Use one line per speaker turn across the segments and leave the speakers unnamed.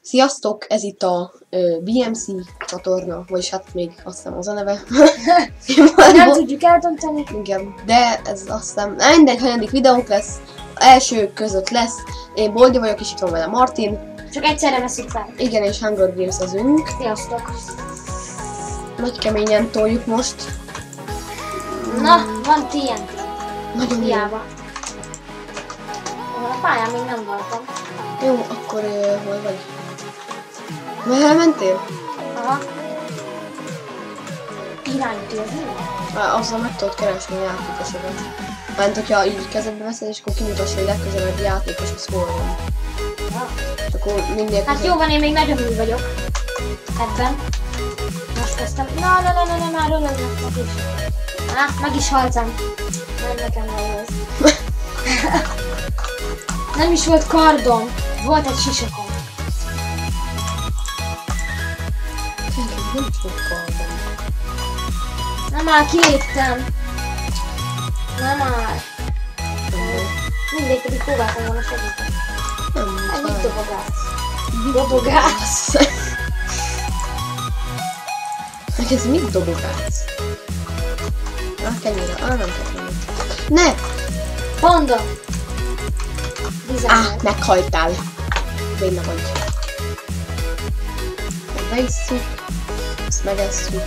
Sziasztok, ez itt a BMC csatorna, vagyis hát még azt hiszem az a neve.
Nem tudjuk eldönteni.
Igen, de ez azt hiszem, mindegy, hanyadik videónk lesz, első között lesz. Én Boldi vagyok, és itt van vele Martin.
Csak egyszerre veszünk fel.
Igen, és Hunger Games-ezünk.
Sziasztok.
Nagy keményen toljuk most.
Na, van TNT.
Nagyon jó.
Hiába. A pályán még nem voltam.
Jó, akkor hol vagy? Merre mentél?
Aha. Irányítő az jó?
Azzal meg tudod keresni a játékosokat. Mert hogyha így kezedbe veszed, és akkor kimutassa, hogy legközelebbi játékos, az hol van. És akkor mindjárt...
Hát jó van, én még nagyon új vagyok. Ebben. Most kezdtem. Na, rölögnek meg is. Meg is haltam. Nem nekem nehéz. Nem is volt kardom. Volt egy sisakom.
Nem csak kardom.
Nem áll, kiléptem. Nem áll. Mindegy, pedig próbáltam volna segíteni. Ez mit dobogász? Dobogász.
Meg ez mit dobogász? Kenyére, nem kell. Ne!
Panda! Designer.
Meghaltál. Béna vagy. Megisszük. Ezt megesszük.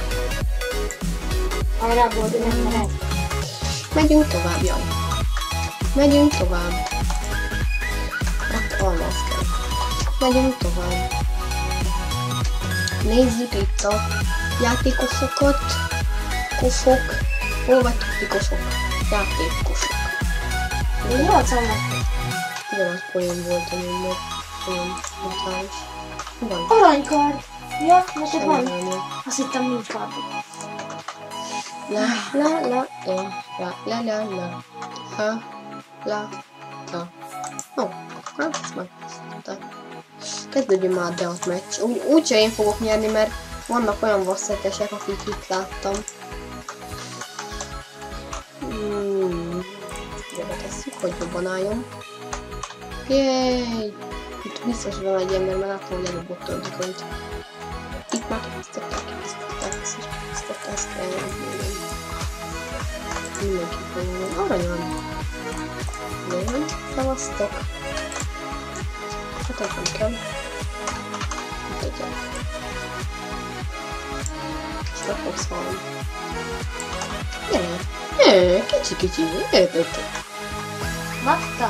Arra volt, hogy nem mered.
Megyünk tovább, jaj. Megyünk tovább. Ott almaz kell. Megyünk tovább. Nézzük itt a játékosokat. Kosok. Hol vagytok ti kosok? Játékosok.
Én 80 lettem.
Ugyanaz poén volt, ami még olyan brutális. Van.
Aranykard! Ja, neked van?
Semmi.
Azt hittem nincs kardod.
La ha la ha. Ó, hát ezt megtiszteltem. Kezdődjön már a death match. Úgyse én fogok nyerni, mert vannak olyan vasszetesek, akik itt láttam. Ide betesszük, hogy jobban álljon. Jéj! Itt biztos van egy ember, mert látom, hogy előbb többit. Itt már kisztettek, ezt kell jönni. Mindenképpen van. Aranyon. Nagyon szavaztok. Hát nem kell. Itt egyet. És meg fogsz halni. Gyere! Kicsi.
Magta?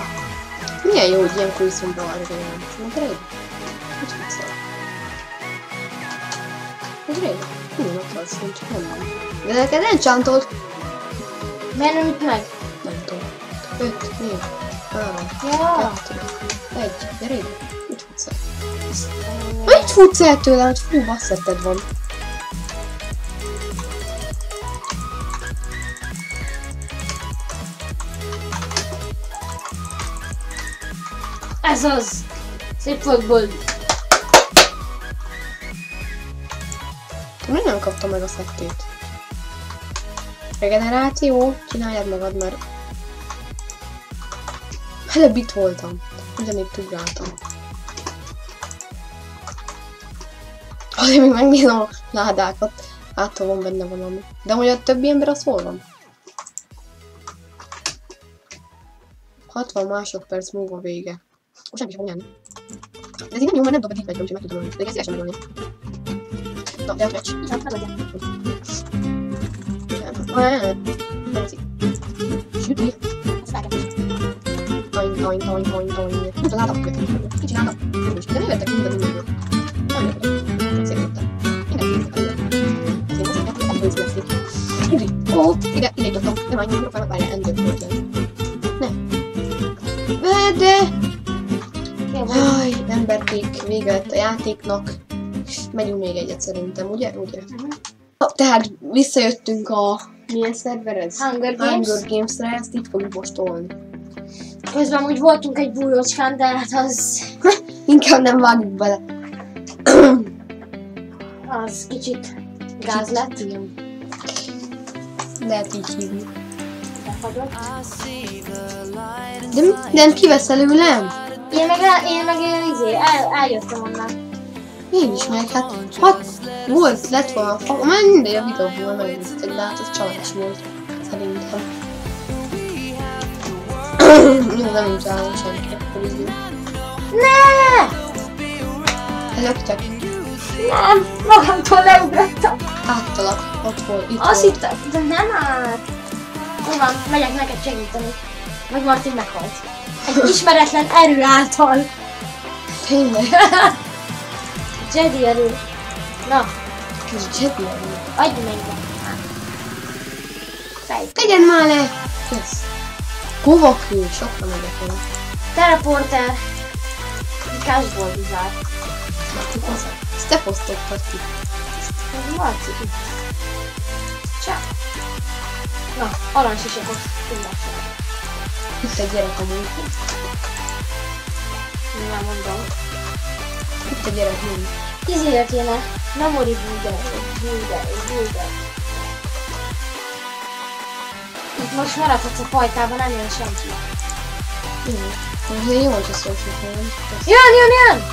Milyen jó, hogy ilyenkor viszont bevargolom. Na gyere ide. Hogy fogsz el? Gyere ide. Minden ott van szint, csak nem van. De neked nem csantod.
Miért nem üt meg?
Nem tudom. 5, 4, 3,
Ja.
2, 1. Gyere ide. Mit futsz el? Mit futsz el tőlem, hogy fú, basszetted van.
Ez az! Szép volt, Boldi.
Miért nem kaptam meg a szettét? Regeneráció, csináljad magad, mert előbb itt voltam. Ugyanígy ugráltam. Azért még megnézem a ládákat. Hát, ha van benne valami. De hogy a többi ember az hol van? 60 másodperc múlva vége. Most nem is fog nyerni. De ez így nem jó, mert nem dobod így meg, úgyhogy meg tudom ölni. De ez szívesen megölni. Na, de a meccs. Nem. Süti. Toin. Mit a ládak kötni? Mit csinálnak? De nem jöttek minden. Nem jöttek. Szép jöttem. Mindenki elfőzlették. Ó, ide jutottam. Nem annyi, hogy várjál, endőt. Ne. De! Jaj, nem verték, vége lett a játéknak. Megyünk még egyet szerintem, ugye? Tehát visszajöttünk a... Milyen szerver ez?
Hunger Games.
Hunger Games-re, ezt itt fogjuk most tolni.
Közben úgy voltunk egy bújócskán, de hát az...
Inkább nem vágjuk bele.
Az kicsit gáz lett.
Igen. Lehet így hívni.
Befagyott.
De nem kivesz előlem?
Én meg eljöttem onnan.
Én is meg, hát lett volna a már mindegy a videóból megnéztek, de hát ez csalás volt, szerintem. Nem találom senki, akkor így.
Ne!
Előttek?
Nem, magamtól leugrottam.
Áttalak, ott volt, itt
Azt
volt.
hittem, de nem állt. Jó van, megyek neked segíteni. Meg Martin meghalt. Egy ismeretlen erő által.
Tényleg?
Jedi erő. Na,
Kis Jedi elő.
adj meg ide. Fejt.
Tegyen már le! Kösz. Hova küld? Sokra megyek el.
Teleporter. Cashból bizár.
Ezt te posztottad ki.
Ez Marci. Csá. Na, aranysisakot tudnással.
Itt egy gyerek amúgy.
Nem mondom.
Itt egy gyerek mind.
Izére kéne. Memory Builder. Itt most maradhatsz a fajtában, nem jön senki.
Azért jó, hogyha szósok van.
Jön!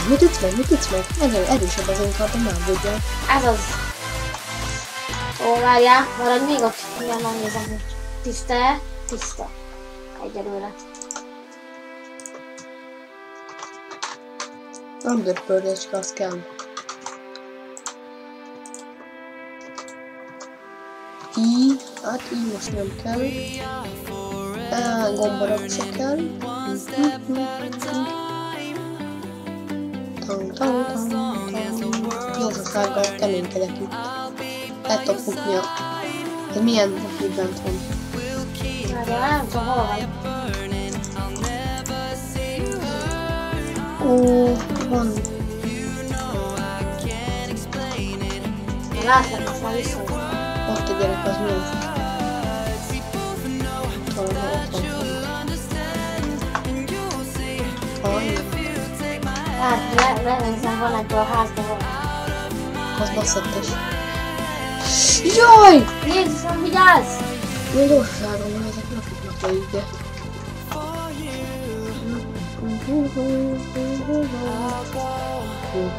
Mit ütsz meg? Erősebb az én kartom, nem tudja.
Ez az. Ó, várjál, maradj még ott. Mindjárt megnézem, hogy tiszta-e? Tiszta. Egyelőre.
Underpörgecske, az kell. Így, hát így most nem kell. Gombarok se kell. Gyorsasággal keménykedek itt. El tudok futni a... Ez milyen itt bent van?
Várjál, nem tudom, hol van.
Ó, van.
Látlak, most már vissza.
Ott a gyerek, az milyen fut. Ott van.
Hát, lenézem, van ebből a házban van.
Az baszatos. Jaj!
Jézusom, vigyázz!
Jó gyorságon van, ezek nem futnak le így, de...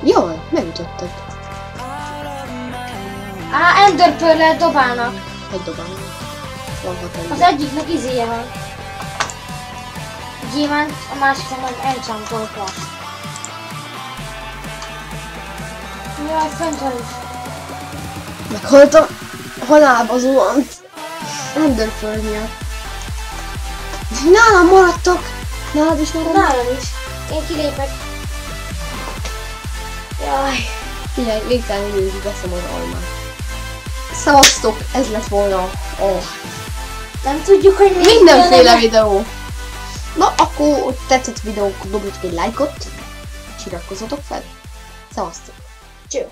Jaj, megütötted.
Enderpearl-el dobálnak.
Egy dobálnak. Van 6
Az
ember.
egyiknek izéje van. Gyémánt, a másiknak meg enchantol class. Jaj, fent van is.
Meghaltam. Halálba zuhant. Enderpearl miatt. Nálam maradtak. Nálad is maradnak?
Nálam is. Én kilépek. Jaj.
Figyelj, végtelen időig veszem az almát. Szevasztok, ez lett volna a...
Nem tudjuk, hogy mi
mindenféle videó. Na, akkor tetszett videók, dobjatok egy lájkot, és iratkozzatok fel. Szevasztok.
Cső.